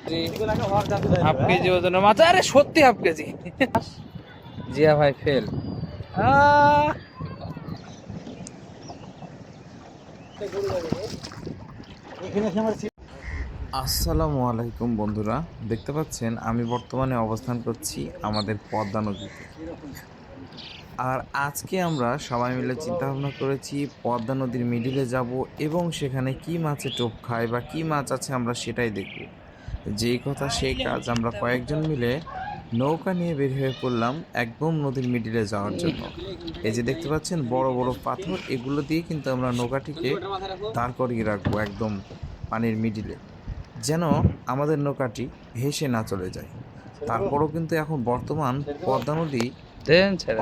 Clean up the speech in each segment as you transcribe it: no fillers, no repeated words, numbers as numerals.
Half KG ওজনের মাছ, আরে সত্যি হাফ কেজি। জিয়া ভাই ফেল। আসসালামু আলাইকুম বন্ধুরা, দেখতে পাচ্ছেন আমি বর্তমানে অবস্থান করছি আমাদের পদ্মা নদীতে। আর আজকে আমরা সবাই মিলে চিন্তা ভাবনা করেছি পদ্মা নদীর মিডিলে যাব এবং সেখানে কি মাছে টোপ খায় বা কি মাছ আছে আমরা সেটাই দেখব। যেই কথা সেই কাজ, আমরা কয়েকজন মিলে নৌকা নিয়ে বের হয়ে পড়লাম একদম নদীর মিডিলে যাওয়ার জন্য। এই যে দেখতে পাচ্ছেন বড় বড় পাথর, এগুলো দিয়ে কিন্তু আমরা নৌকাটিকে দাঁড় করিয়ে রাখবো একদম পানির মিডিলে, যেন আমাদের নৌকাটি ভেসে না চলে যায়। তারপরও কিন্তু এখন বর্তমান পদ্মা নদী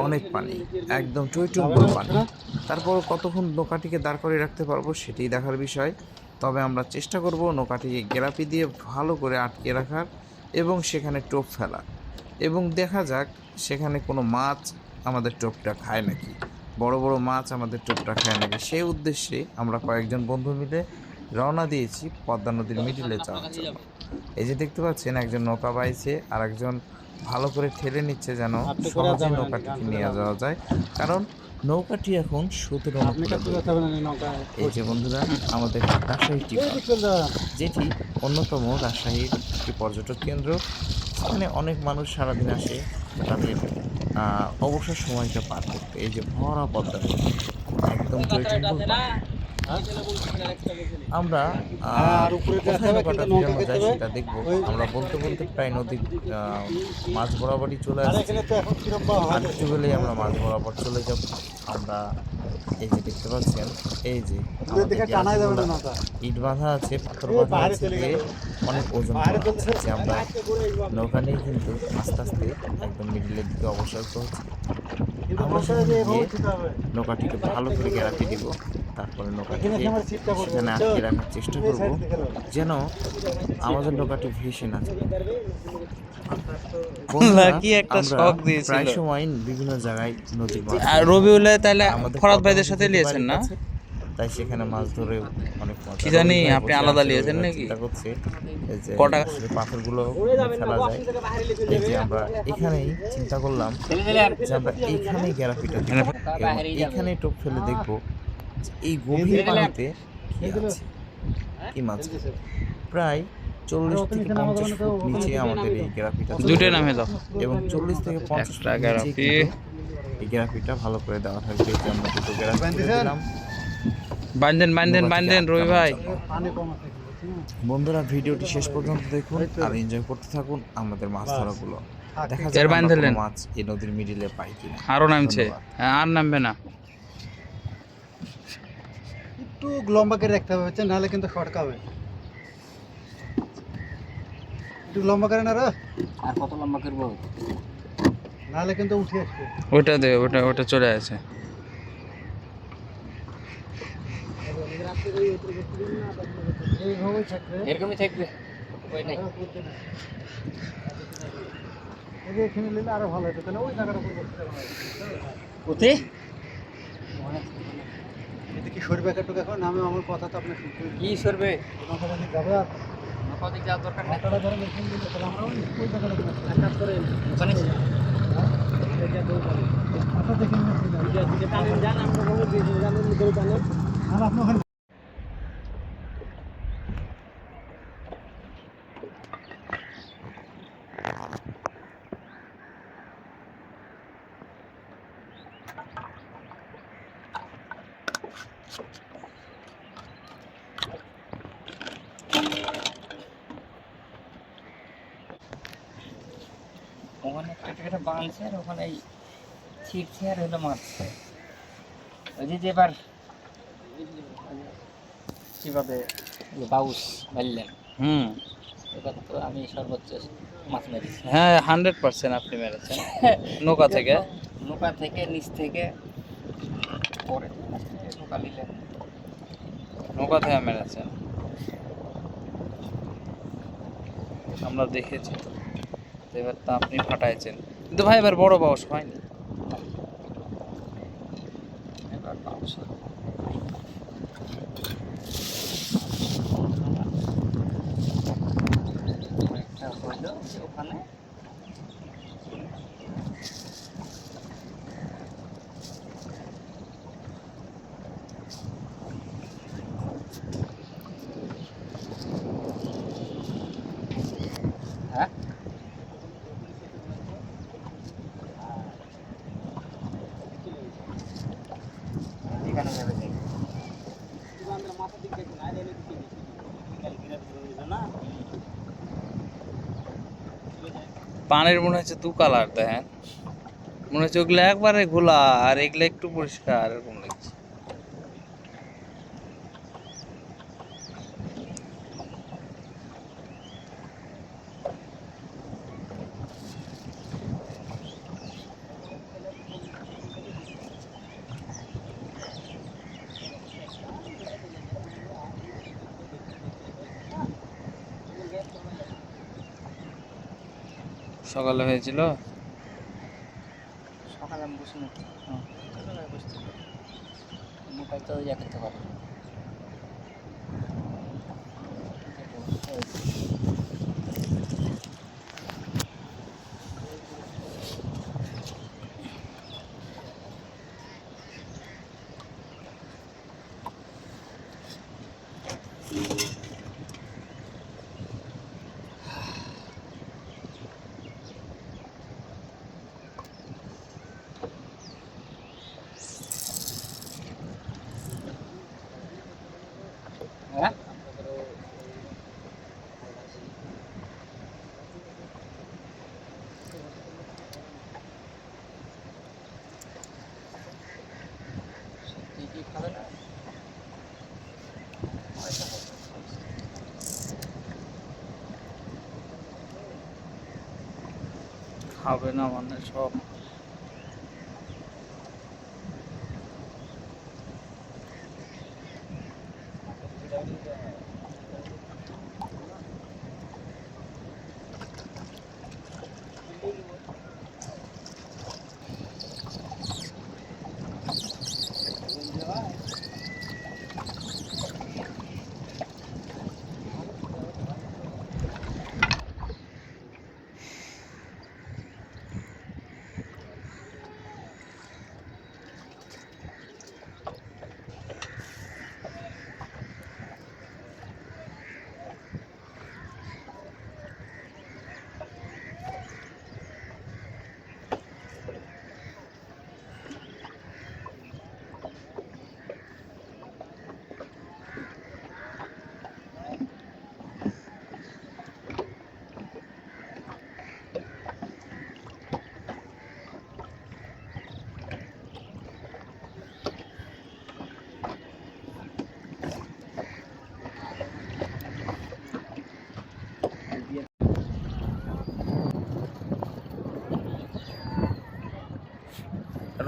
অনেক পানি, একদম টইটুম্বুর পানি। তারপরও কতক্ষণ নৌকাটিকে দাঁড় করিয়ে রাখতে পারবো সেটাই দেখার বিষয়। তবে আমরা চেষ্টা করব নৌকাটিকে গেরাপি দিয়ে ভালো করে আটকে রাখার এবং সেখানে টোপ ফেলা, এবং দেখা যাক সেখানে কোনো মাছ আমাদের টোপটা খায় নাকি, বড় বড় মাছ আমাদের টোপটা খায় নাকি। সেই উদ্দেশ্যে আমরা কয়েকজন বন্ধু মিলে রওনা দিয়েছি পদ্মা নদীর মিডিলে যাওয়ার জন্য। এই যে দেখতে পাচ্ছেন একজন নৌকা বাইছে আর একজন ভালো করে ঠেলে নিচ্ছে যেন সহজে নৌকাটিকে নিয়ে যাওয়া যায়, কারণ নৌকাটি এখন সুতরাং। এই যে বন্ধুরা, আমাদের রাজশাহী টিপা, যেটি অন্যতম রাজশাহীর একটি পর্যটক কেন্দ্র, সেখানে অনেক মানুষ সারাদিন আসে তাদের অবসর সময়টা পার করতে। এই যে ভরা পদ্মা নদী, একদম টইটুম্বুর পানি। আমরা কোথায় নৌকাটা ফেরানো যায় সেটা দেখবো। আমরা বলতে বলতে প্রায় নদীর মাঝ বরাবরই চলে আসছি। আর একটু গেলেই আমরা মাঝ বরাবর চলে যাব। আমরা এই যে দেখতে পাচ্ছেন, এই যে ইট বাঁধা আছে, পাথর বাঁধা আছে, যে অনেক ওজন করা আছে, যে আমরা নৌকা নিয়ে কিন্তু আস্তে আস্তে একদম মিডিলের দিকে অবসর করছি। আমরা সেখানে গিয়ে নৌকাটিকে ভালো করে গ্যারাপি দিব, তারপরে নৌকাটিকে সেখানে আটকে রাখার চেষ্টা করব যেন আমাদের নৌকাটি ভেসে না যায়। প্রায় সময় বিভিন্ন জায়গায় নদীর মাছ, রবিউলে তাহলে ফরাদ ভাইদের সাথে লিয়েছেন না? তাই সেখানে মাছ ধরে অনেক মজা। কি জানি আপনি আলাদা লিয়েছেন নাকি? চিন্তা করছে যে পাথরগুলো ফেলা যায়। এই যে আমরা এখানেই চিন্তা করলাম যে আমরা এইখানেই গ্যারাপিটা দিব এবং এইখানেই টোপ ফেলে দেখবো এই গভীর পানিতে কি আছে, কি মাছ। প্রায় 40 থেকে 50 ফুট নিচে আমাদের এই গ্যারাপিটা জুটে নামে দাও, এবং 40 থেকে 50 ফুট নিচে এই গ্যারাপিটা ভালো করে দেওয়া থাকবে। যে আমরা দুটো গ্যারাপি দিলাম। বান্ধেন রবি ভাই। বন্ধুরা, ভিডিওটি শেষ পর্যন্ত দেখুন আর এনজয় করতে থাকুন আমাদের মাছ ধরাগুলো। দেখা যাক মাছ এই নদীর মিডিলে পাই কিনা। আরো নামছে, আর নামবে না। একটু লম্বা করে রাখতে হবে, নাহলে কিন্তু শর্টকাবে। একটু লম্বা করে না রে। আর কত লম্বা করব, নাহলে কিন্তু উঠে আসবে। ওটা দে, ওটা চলে আসে। এরকমই থাকবে, ওই নাই। এখানে নিলে আরো ভালো হতো, তাহলে ওই জায়গার উপর বসতে হবে। কোথায় এদিকে সরবে একটু, এখন নামে আমার কথা তো আপনি শুনতে কি সরবে? যাবে আর নৌকা যাওয়ার দরকার নেই। ধরে মেশিন দিলে তাহলে আমরা ওই জায়গাটা কাজ করে ওখানে আচ্ছা দেখে নিয়ে যান, আমরা বলে দিয়ে জানেন করে জানেন। আর আপনি ওখানে ওখানে একটা বাঁধছে আর ওখানে ছিটছে আর হলো মাছ। ওই যে এবার কিভাবে বাউস মারলেন, এবার তো আমি সর্বোচ্চ মাছ মেরেছি। হ্যাঁ, 100% আপনি মেরেছেন। নৌকা থেকে নিচ থেকে পরে নৌকা নিলেন, নৌকা থেকে মেরেছেন, আমরা দেখেছি তো। এবার তো আপনি ফাটাইছেন, কিন্তু ভাই এবার বড় বাউস হয়নি। এবার বাউস ছিল যে ওখানে হ্যাঁ এখানে যাবে দেখি। পানির মনে হচ্ছে দু কালার দেখেন, মনে হচ্ছে ওগুলো একবারে ঘোলা আর এগুলো একটু পরিষ্কার এরকম লাগছে। সকালে হয়েছিল, সকালে আমি বসিনি, ছোটবেলায় বসছিল, মোটাই তো ইয়া করতে পারে। হ্যাঁ সত্যি কি খাবে না? পয়সা হবে। খাবে না মানে সব।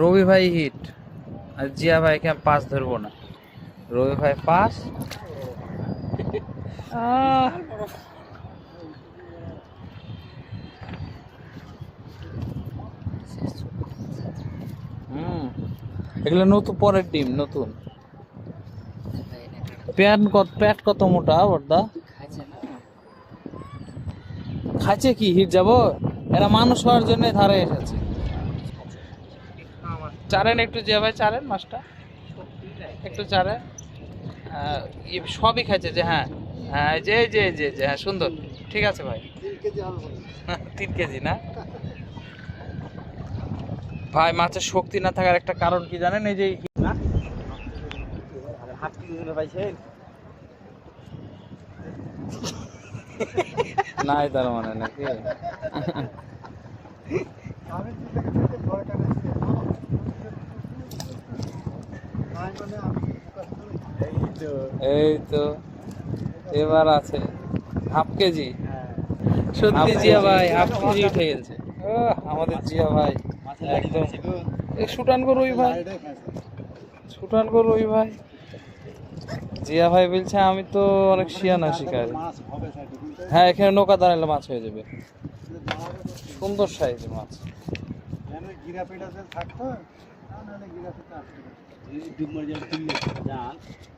রবি ভাই হিট আর জিয়া ভাইকে আমি পাস ধরবো না। রবি ভাই পাস। এগুলো নতুন পরের ডিম নতুন। প্যাট কত মোটা বর্দা? খাইছে না? খাইছে কি হিট যাব? এরা মানুষ হওয়ার জন্য ধারে এসেছে। চারেন একটু জিয়া ভাই, চারেন মাছটা একটু চারেন। সবই খাইছে যে, হ্যাঁ হ্যাঁ, যে যে যে যে হ্যাঁ, সুন্দর, ঠিক আছে ভাই। 3 কেজি না ভাই? মাছের শক্তি না থাকার একটা কারণ কি জানেন? এই যে হাফ কিলো পাইছেন? নাই তার মানে নাকি? এই তো এবার আছে হাফ কেজি। সত্যি জিয়া ভাই হাফ কেজি উঠে গেছে। আমাদের জিয়া ভাই একদম শুটান গো রুই ভাই, শুটান গো রুই ভাই। জিয়া ভাই বলছে আমি তো অনেক শিয়ানা শিকারি। হ্যাঁ, এখানে নৌকা দাঁড়ালে মাছ হয়ে যাবে, সুন্দর সাইজের মাছ। গিরাপিটা থাকতো, নাহলে গিরাপিটা আসতো। ডুব মরে যাবে, তুললে যান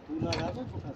তুলা যাবে কোথা